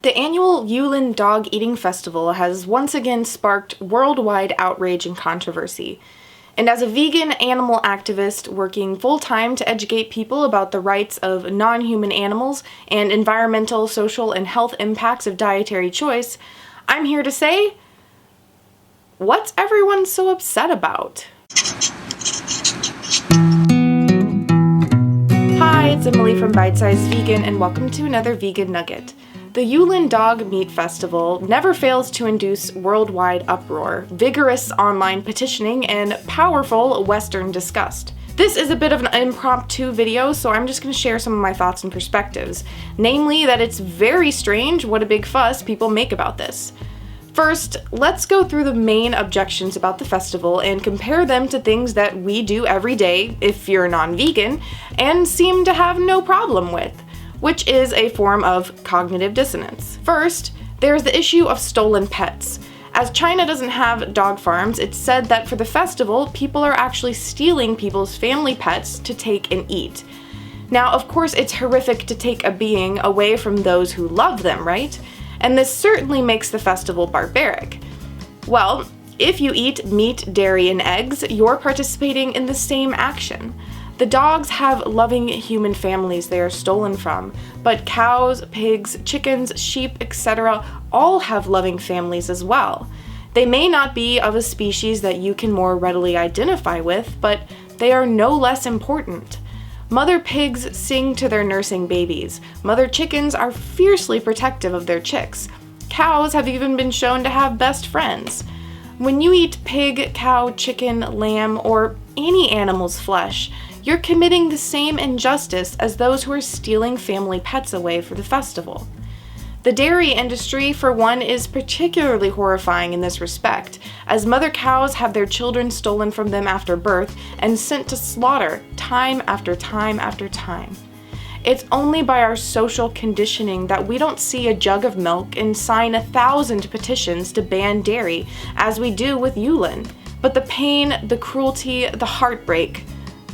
The annual Yulin Dog Eating Festival has once again sparked worldwide outrage and controversy. And as a vegan animal activist working full-time to educate people about the rights of non-human animals and environmental, social, and health impacts of dietary choice, I'm here to say, what's everyone so upset about? Hi, it's Emily from BiteSize Vegan, and welcome to another Vegan Nugget. The Yulin Dog Meat Festival never fails to induce worldwide uproar, vigorous online petitioning, and powerful Western disgust. This is a bit of an impromptu video, so I'm just going to share some of my thoughts and perspectives, namely that it's very strange what a big fuss people make about this. First, let's go through the main objections about the festival and compare them to things that we do every day, if you're non-vegan, and seem to have no problem with, which is a form of cognitive dissonance. First, there's the issue of stolen pets. As China doesn't have dog farms, it's said that for the festival, people are actually stealing people's family pets to take and eat. Now, of course, it's horrific to take a being away from those who love them, right? And this certainly makes the festival barbaric. Well, if you eat meat, dairy, and eggs, you're participating in the same action. The dogs have loving human families they are stolen from, but cows, pigs, chickens, sheep, etc. all have loving families as well. They may not be of a species that you can more readily identify with, but they are no less important. Mother pigs sing to their nursing babies. Mother chickens are fiercely protective of their chicks. Cows have even been shown to have best friends. When you eat pig, cow, chicken, lamb, or any animal's flesh, you're committing the same injustice as those who are stealing family pets away for the festival. The dairy industry, for one, is particularly horrifying in this respect, as mother cows have their children stolen from them after birth and sent to slaughter time after time after time. It's only by our social conditioning that we don't see a jug of milk and sign 1,000 petitions to ban dairy, as we do with Yulin. But the pain, the cruelty, the heartbreak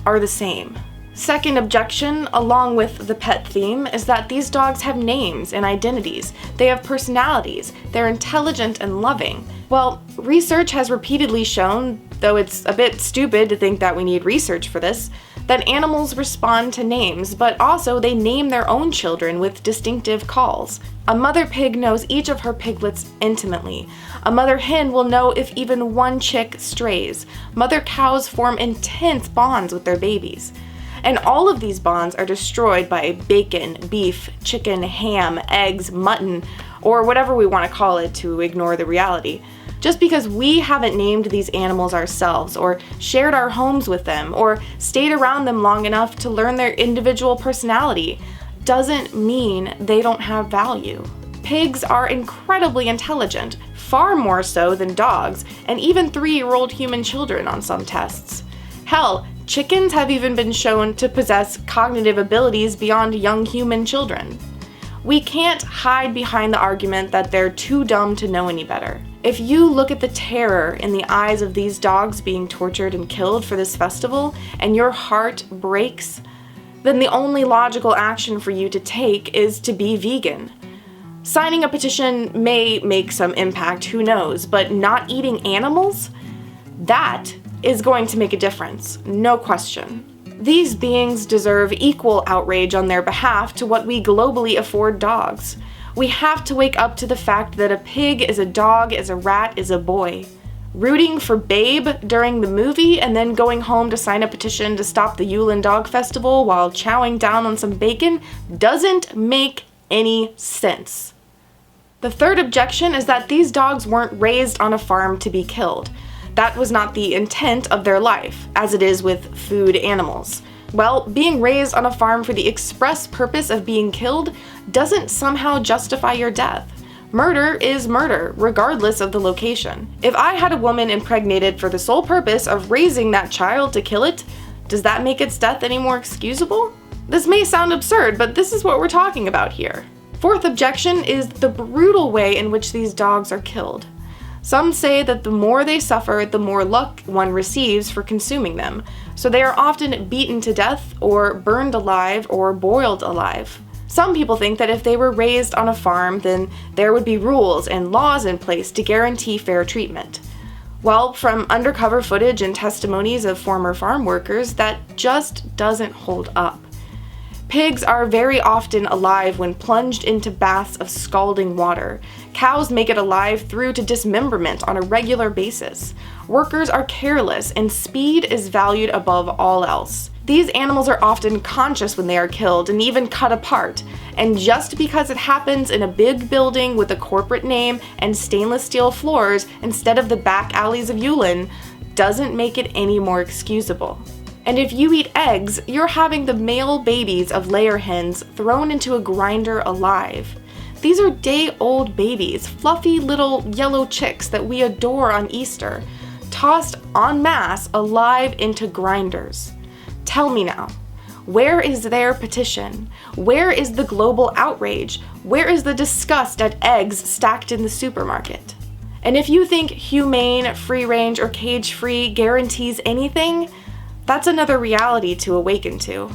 are the same. Second objection, along with the pet theme, is that these dogs have names and identities. They have personalities. They're intelligent and loving. Well, research has repeatedly shown, though it's a bit stupid to think that we need research for this, that animals respond to names, but also they name their own children with distinctive calls. A mother pig knows each of her piglets intimately. A mother hen will know if even one chick strays. Mother cows form intense bonds with their babies. And all of these bonds are destroyed by bacon, beef, chicken, ham, eggs, mutton, or whatever we want to call it to ignore the reality. Just because we haven't named these animals ourselves, or shared our homes with them, or stayed around them long enough to learn their individual personality, doesn't mean they don't have value. Pigs are incredibly intelligent, far more so than dogs, and even 3-year-old human children on some tests. Hell, chickens have even been shown to possess cognitive abilities beyond young human children. We can't hide behind the argument that they're too dumb to know any better. If you look at the terror in the eyes of these dogs being tortured and killed for this festival, and your heart breaks, then the only logical action for you to take is to be vegan. Signing a petition may make some impact, who knows, but not eating animals? That is going to make a difference, no question. These beings deserve equal outrage on their behalf to what we globally afford dogs. We have to wake up to the fact that a pig is a dog, is a rat, is a boy. Rooting for Babe during the movie and then going home to sign a petition to stop the Yulin Dog Festival while chowing down on some bacon doesn't make any sense. The third objection is that these dogs weren't raised on a farm to be killed. That was not the intent of their life, as it is with food animals. Well, being raised on a farm for the express purpose of being killed doesn't somehow justify your death. Murder is murder, regardless of the location. If I had a woman impregnated for the sole purpose of raising that child to kill it, does that make its death any more excusable? This may sound absurd, but this is what we're talking about here. Fourth objection is the brutal way in which these dogs are killed. Some say that the more they suffer, the more luck one receives for consuming them, so they are often beaten to death or burned alive or boiled alive. Some people think that if they were raised on a farm, then there would be rules and laws in place to guarantee fair treatment. Well, from undercover footage and testimonies of former farm workers, that just doesn't hold up. Pigs are very often alive when plunged into baths of scalding water. Cows make it alive through to dismemberment on a regular basis. Workers are careless, and speed is valued above all else. These animals are often conscious when they are killed and even cut apart, and just because it happens in a big building with a corporate name and stainless steel floors instead of the back alleys of Yulin doesn't make it any more excusable. And if you eat eggs, you're having the male babies of layer hens thrown into a grinder alive. These are day-old babies, fluffy little yellow chicks that we adore on Easter, tossed en masse alive into grinders. Tell me now, where is their petition? Where is the global outrage? Where is the disgust at eggs stacked in the supermarket? And if you think humane, free-range, or cage-free guarantees anything, that's another reality to awaken to.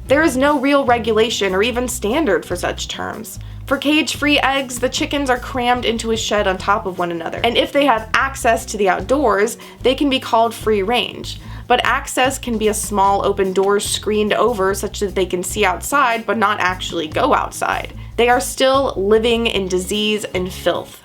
There is no real regulation or even standard for such terms. For cage-free eggs, the chickens are crammed into a shed on top of one another, and if they have access to the outdoors, they can be called free-range. But access can be a small open door screened over such that they can see outside but not actually go outside. They are still living in disease and filth.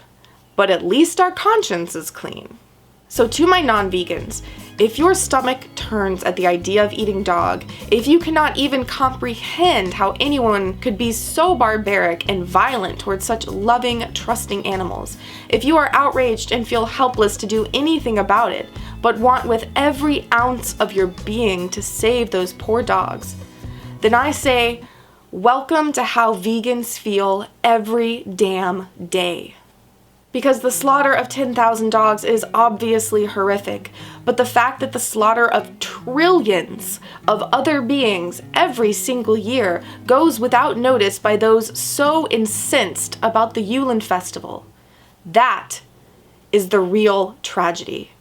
But at least our conscience is clean. So to my non-vegans, if your stomach turns at the idea of eating dog, if you cannot even comprehend how anyone could be so barbaric and violent towards such loving, trusting animals, if you are outraged and feel helpless to do anything about it, but want with every ounce of your being to save those poor dogs, then I say, welcome to how vegans feel every damn day. Because the slaughter of 10,000 dogs is obviously horrific, but the fact that the slaughter of trillions of other beings every single year goes without notice by those so incensed about the Yulin festival, that is the real tragedy.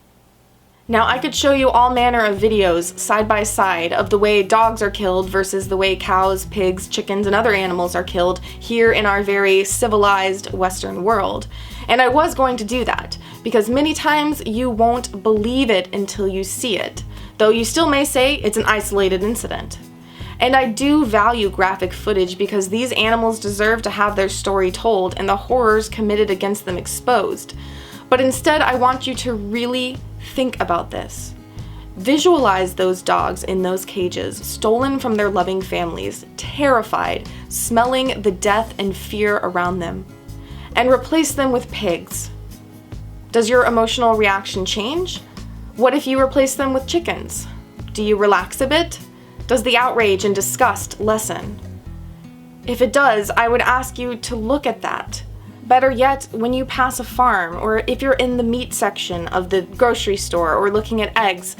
Now, I could show you all manner of videos side by side of the way dogs are killed versus the way cows, pigs, chickens, and other animals are killed here in our very civilized Western world. And I was going to do that, because many times you won't believe it until you see it, though you still may say it's an isolated incident. And I do value graphic footage because these animals deserve to have their story told and the horrors committed against them exposed. But instead, I want you to really think about this. Visualize those dogs in those cages, stolen from their loving families, terrified, smelling the death and fear around them, and replace them with pigs. Does your emotional reaction change? What if you replace them with chickens? Do you relax a bit? Does the outrage and disgust lessen? If it does, I would ask you to look at that. Better yet, when you pass a farm, or if you're in the meat section of the grocery store or looking at eggs,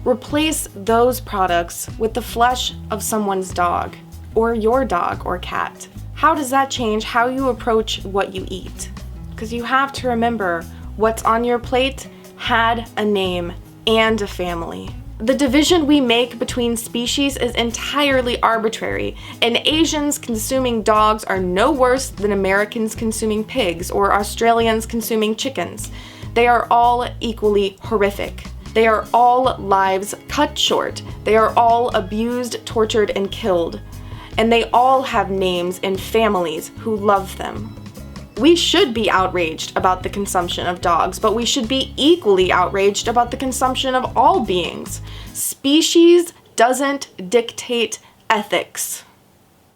replace those products with the flesh of someone's dog, or your dog or cat. How does that change how you approach what you eat? Because you have to remember, what's on your plate had a name and a family. The division we make between species is entirely arbitrary, and Asians consuming dogs are no worse than Americans consuming pigs or Australians consuming chickens. They are all equally horrific. They are all lives cut short. They are all abused, tortured, and killed. And they all have names and families who love them. We should be outraged about the consumption of dogs, but we should be equally outraged about the consumption of all beings. Species doesn't dictate ethics.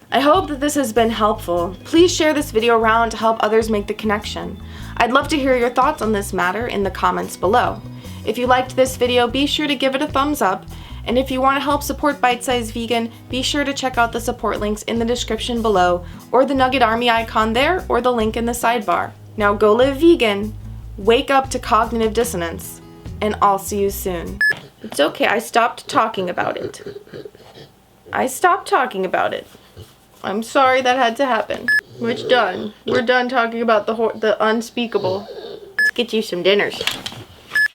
I hope that this has been helpful. Please share this video around to help others make the connection. I'd love to hear your thoughts on this matter in the comments below. If you liked this video, be sure to give it a thumbs up. And if you want to help support Bite Size Vegan, be sure to check out the support links in the description below, or the Nugget Army icon there, or the link in the sidebar. Now go live vegan, wake up to cognitive dissonance, and I'll see you soon. It's okay, I stopped talking about it. I stopped talking about it. I'm sorry that had to happen. We're done. We're done talking about the unspeakable. Let's get you some dinners.